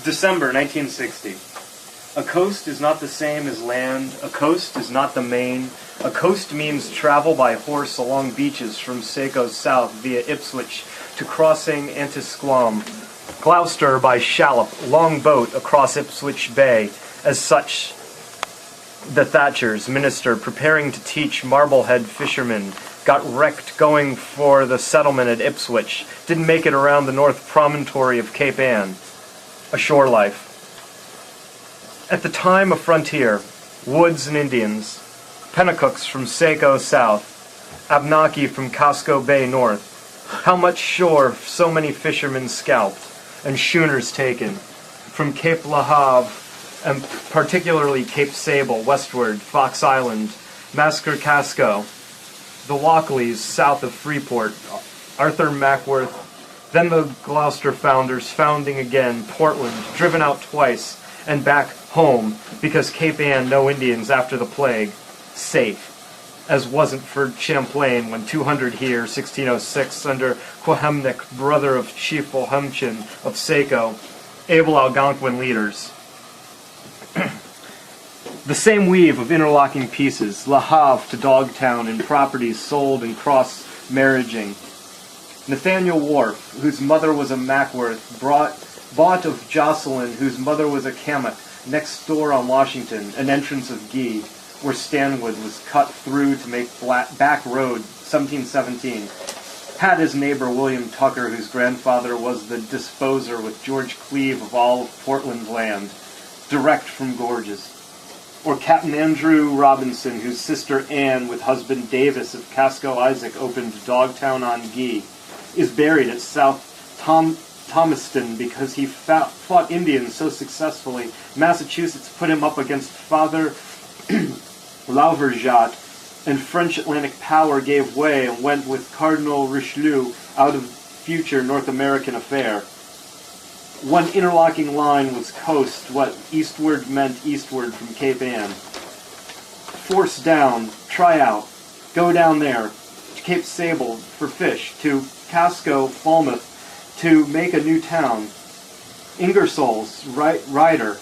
December 1960. A coast is not the same as land. A coast is not the main. A coast means travel by horse along beaches from Saco south via Ipswich to crossing Antisquam. Gloucester by shallop, long boat across Ipswich Bay. As such, the Thatchers, minister, preparing to teach Marblehead fishermen, got wrecked going for the settlement at Ipswich, didn't make it around the north promontory of Cape Ann. A shore life. At the time, a frontier, woods and Indians, Penacooks from Saco south, Abnaki from Casco Bay north. How much shore so many fishermen scalped, and schooners taken, from Cape La Havre, and particularly Cape Sable, westward, Fox Island, Masker Casco, the Lockleys south of Freeport, Arthur Mackworth, then the Gloucester founders founding again, Portland, driven out twice, and back home, because Cape Ann, no Indians after the plague, safe, as wasn't for Champlain when 200 here, 1606, under Quahemnick, brother of Chief Wilhelmchin of Saco, able Algonquin leaders. The same weave of interlocking pieces, Le Havre to Dogtown and properties sold and cross-marriaging. Nathaniel Wharf, whose mother was a Mackworth, bought of Jocelyn, whose mother was a Kamak, next door on Washington, an entrance of Gee, where Stanwood was cut through to make back road, 1717. Had his neighbor William Tucker, whose grandfather was the disposer with George Cleve of all of Portland land, direct from gorges. Or Captain Andrew Robinson, whose sister Anne, with husband Davis of Casco Isaac, opened Dogtown on Gee, is buried at South Thomaston because he fought Indians so successfully. Massachusetts put him up against Father Lauverjat, and French Atlantic power gave way and went with Cardinal Richelieu out of future North American affair. One interlocking line was coast, what eastward meant eastward from Cape Ann. Force down, try out, go down there, to Cape Sable for fish, to Casco, Falmouth, to make a new town. Ingersoll's, Ryder,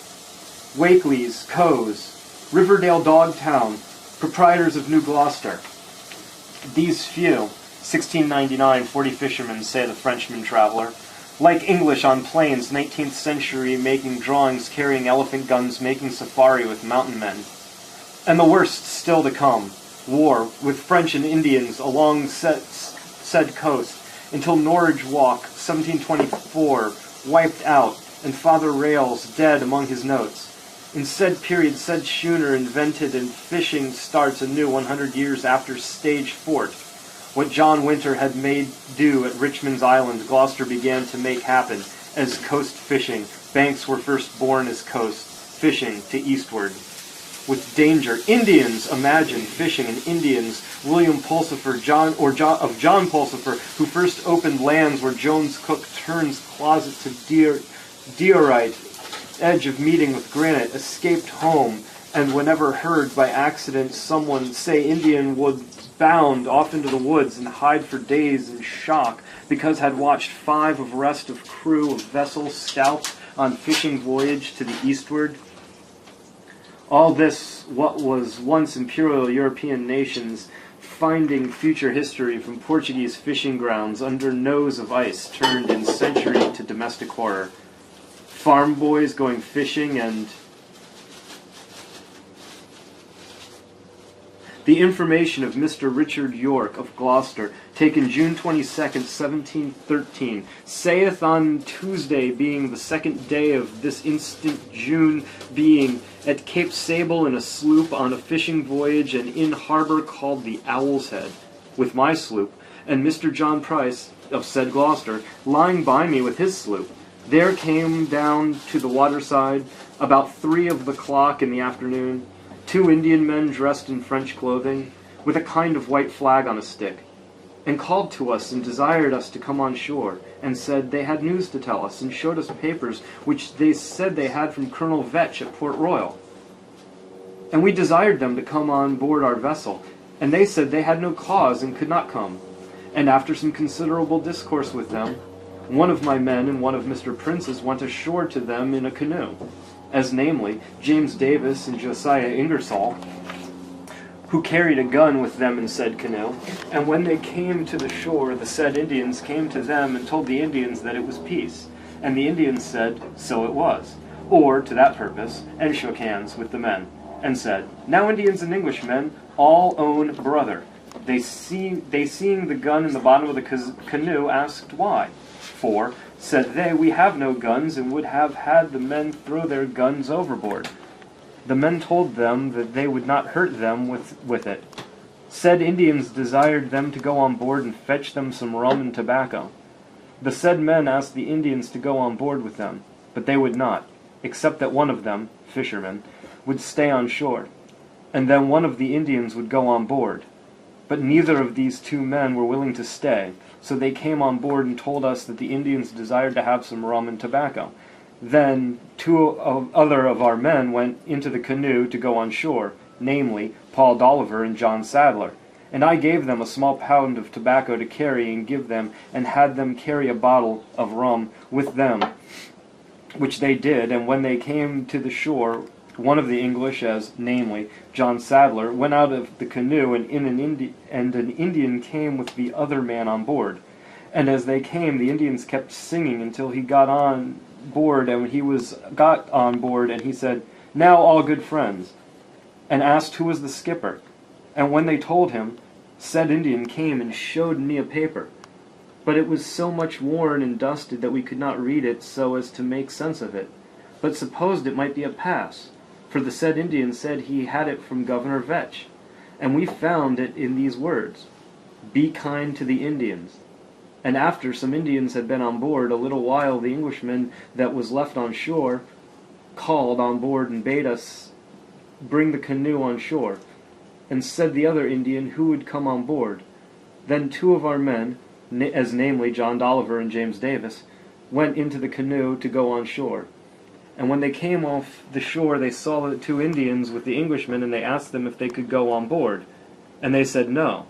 Wakely's, Coe's, Riverdale Dogtown, proprietors of New Gloucester. These few, 1699, 40 fishermen, say the Frenchman traveler, like English on plains, 19th century, making drawings, carrying elephant guns, making safari with mountain men. And the worst still to come, war with French and Indians along said coast, until Norwich Walk, 1724, wiped out, and Father Rails dead among his notes. In said period, said schooner invented, and fishing starts anew 100 years after stage fort. What John Winter had made do at Richmond's Island, Gloucester began to make happen as coast fishing. Banks were first born as coast, fishing to eastward. With danger, Indians, imagine fishing and Indians. William Pulsifer, John Pulsifer, who first opened lands where Jones Cook turns closet to diorite, edge of meeting with granite, escaped home, and whenever heard by accident someone say Indian would bound off into the woods and hide for days in shock, because had watched 5 of rest of crew of vessels scalped on fishing voyage to the eastward. All this, what was once imperial European nations, finding future history from Portuguese fishing grounds under nose of ice, turned in century to domestic horror. Farm boys going fishing and the information of Mr. Richard York of Gloucester, taken June 22nd, 1713, saith on Tuesday, being the 2nd day of this instant June, being at Cape Sable in a sloop on a fishing voyage, and in harbour called the Owl's Head, with my sloop, and Mr. John Price of said Gloucester, lying by me with his sloop. There came down to the waterside about 3 of the clock in the afternoon, 2 Indian men dressed in French clothing, with a kind of white flag on a stick, and called to us and desired us to come on shore, and said they had news to tell us, and showed us papers which they said they had from Colonel Vetch at Port Royal. And we desired them to come on board our vessel, and they said they had no cause and could not come. And after some considerable discourse with them, one of my men and one of Mr. Prince's went ashore to them in a canoe, as namely James Davis and Josiah Ingersoll, who carried a gun with them in said canoe. And when they came to the shore, the said Indians came to them and told the Indians that it was peace. And the Indians said, so it was, or to that purpose, and shook hands with the men, and said, now Indians and Englishmen all own brother. They seeing the gun in the bottom of the canoe, asked why. For, said they, we have no guns, and would have had the men throw their guns overboard. The men told them that they would not hurt them with it. Said Indians desired them to go on board and fetch them some rum and tobacco. The said men asked the Indians to go on board with them, but they would not, except that one of them, fishermen, would stay on shore, and then one of the Indians would go on board. But neither of these two men were willing to stay, so they came on board and told us that the Indians desired to have some rum and tobacco. Then other of our men went into the canoe to go on shore, namely Paul Dolliver and John Sadler. And I gave them a small pound of tobacco to carry and give them, and had them carry a bottle of rum with them, which they did. And when they came to the shore, one of the English, as namely John Sadler, went out of the canoe, and an Indian came with the other man on board. And as they came, the Indians kept singing until he got on board, and when he got on board, and he said, now all good friends, and asked who was the skipper. And when they told him, said Indian came and showed me a paper, but it was so much worn and dusted that we could not read it so as to make sense of it, but supposed it might be a pass, for the said Indian said he had it from Governor Vetch, and we found it in these words, be kind to the Indians. And after some Indians had been on board a little while, the Englishman that was left on shore called on board and bade us bring the canoe on shore, and said the other Indian who would come on board. Then two of our men, as namely John Dolliver and James Davis, went into the canoe to go on shore. And when they came off the shore, they saw the two Indians with the Englishmen, and they asked them if they could go on board. And they said no,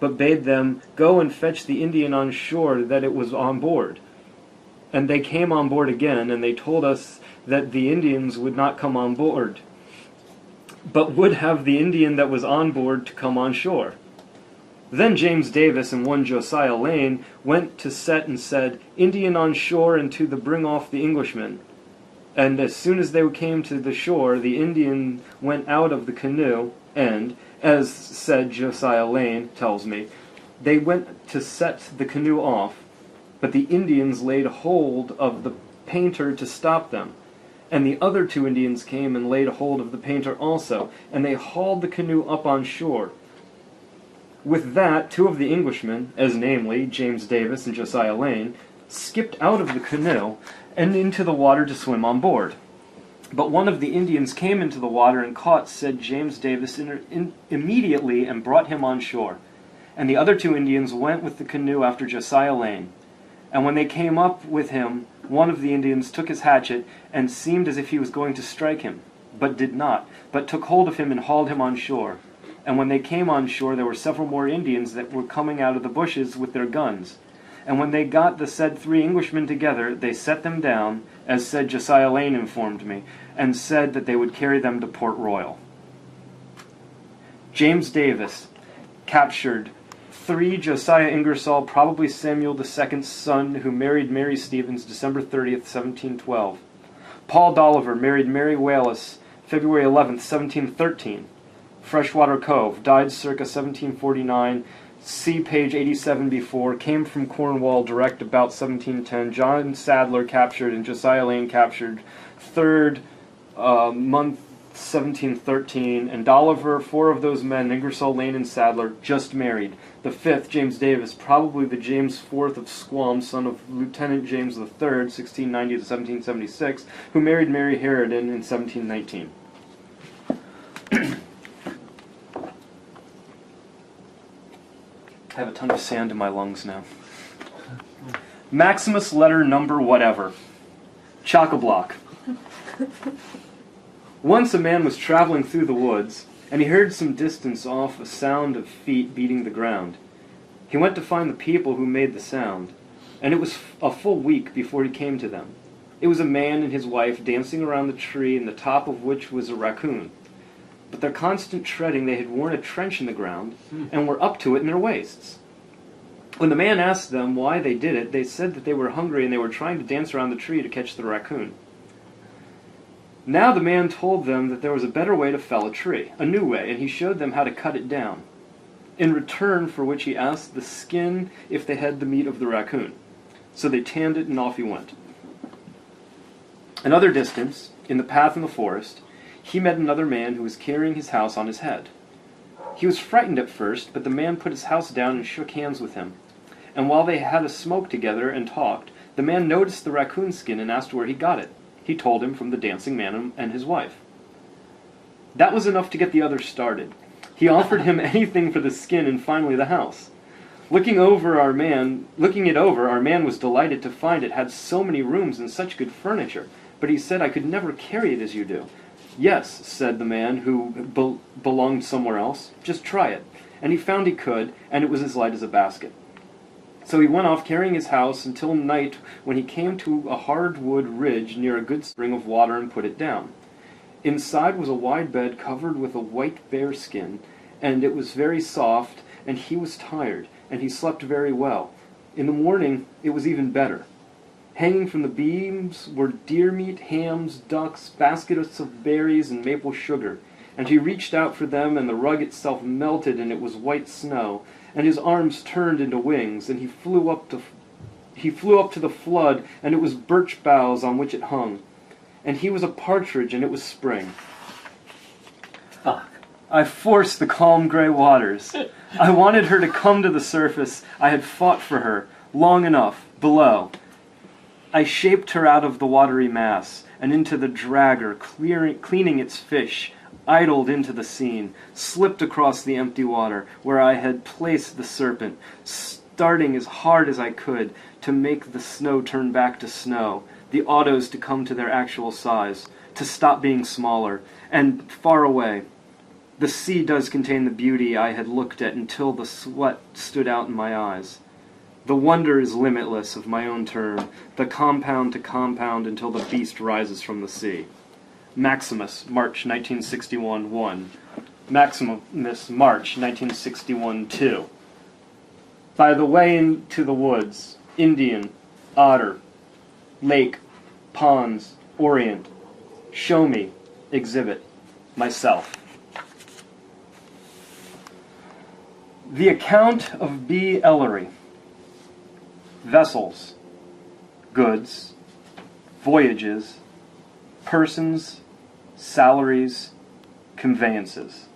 but bade them go and fetch the Indian on shore that it was on board. And they came on board again, and they told us that the Indians would not come on board, but would have the Indian that was on board to come on shore. Then James Davis and one Josiah Lane went to set and said, Indian on shore, and to the bring off the Englishmen. And as soon as they came to the shore, the Indian went out of the canoe, and, as said Josiah Lane tells me, they went to set the canoe off, but the Indians laid hold of the painter to stop them. And the other two Indians came and laid hold of the painter also, and they hauled the canoe up on shore. With that, two of the Englishmen, as namely James Davis and Josiah Lane, skipped out of the canoe and into the water to swim on board. But one of the Indians came into the water and caught said James Davis immediately and brought him on shore. And the other two Indians went with the canoe after Josiah Lane. And when they came up with him, one of the Indians took his hatchet and seemed as if he was going to strike him, but did not, but took hold of him and hauled him on shore. And when they came on shore, there were several more Indians that were coming out of the bushes with their guns. And when they got the said three Englishmen together, they set them down, as said Josiah Lane informed me, and said that they would carry them to Port Royal. James Davis captured 3 Josiah Ingersoll, probably Samuel II's son, who married Mary Stevens December 30th, 1712. Paul Dolliver married Mary Wallace February 11th, 1713. Freshwater Cove, died circa 1749. See page 87 before, came from Cornwall direct about 1710. John Sadler captured and Josiah Lane captured 3rd month 1713. And Dolliver, 4 of those men, Ingersoll, Lane, and Sadler, just married. The 5th, James Davis, probably the James IV of Squam, son of Lieutenant James III, 1690 to 1776, who married Mary Harridan in 1719. I have a ton of sand in my lungs now. Maximus letter number whatever. Chock-a-block. Once a man was traveling through the woods, and he heard some distance off a sound of feet beating the ground. He went to find the people who made the sound. and it was a full week before he came to them. It was a man and his wife dancing around the tree in the top of which was a raccoon. But their constant treading, they had worn a trench in the ground and were up to it in their waists. When the man asked them why they did it, they said that they were hungry and they were trying to dance around the tree to catch the raccoon. Now the man told them that there was a better way to fell a tree, a new way, and he showed them how to cut it down, in return for which he asked the skin if they had the meat of the raccoon. So they tanned it and off he went. Another distance, in the path in the forest, he met another man who was carrying his house on his head. He was frightened at first, but the man put his house down and shook hands with him. And while they had a smoke together and talked, the man noticed the raccoon skin and asked where he got it. He told him from the dancing man and his wife. That was enough to get the others started. He offered him anything for the skin and finally the house. Looking it over, our man was delighted to find it had so many rooms and such good furniture, but he said, "I could never carry it as you do." "Yes," said the man who belonged somewhere else, "just try it." And he found he could, and it was as light as a basket. So he went off carrying his house until night, when he came to a hardwood ridge near a good spring of water and put it down. Inside was a wide bed covered with a white bear skin, and it was very soft, and he was tired, and he slept very well. In the morning it was even better. Hanging from the beams were deer meat, hams, ducks, baskets of berries, and maple sugar. And he reached out for them, and the rug itself melted, and it was white snow. And his arms turned into wings, and he flew up to the flood, and it was birch boughs on which it hung. And he was a partridge, and it was spring. Fuck. I forced the calm gray waters. I wanted her to come to the surface. I had fought for her, long enough, below. I shaped her out of the watery mass, and into the dragger, cleaning its fish, idled into the scene, slipped across the empty water, where I had placed the serpent, starting as hard as I could to make the snow turn back to snow, the autos to come to their actual size, to stop being smaller, and far away. The sea does contain the beauty I had looked at until the sweat stood out in my eyes. The wonder is limitless of my own term, the compound to compound until the beast rises from the sea. Maximus, March 1961, 1. Maximus, March 1961, 2. By the way into the woods, Indian, otter, lake, ponds, orient. Show me, exhibit, myself. The account of B. Ellery. Vessels, goods, voyages, persons, salaries, conveyances.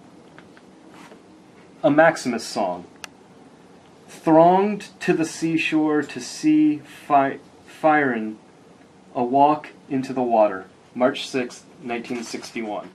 A Maximus song. Thronged to the seashore to see firin, a walk into the water. March 6, 1961.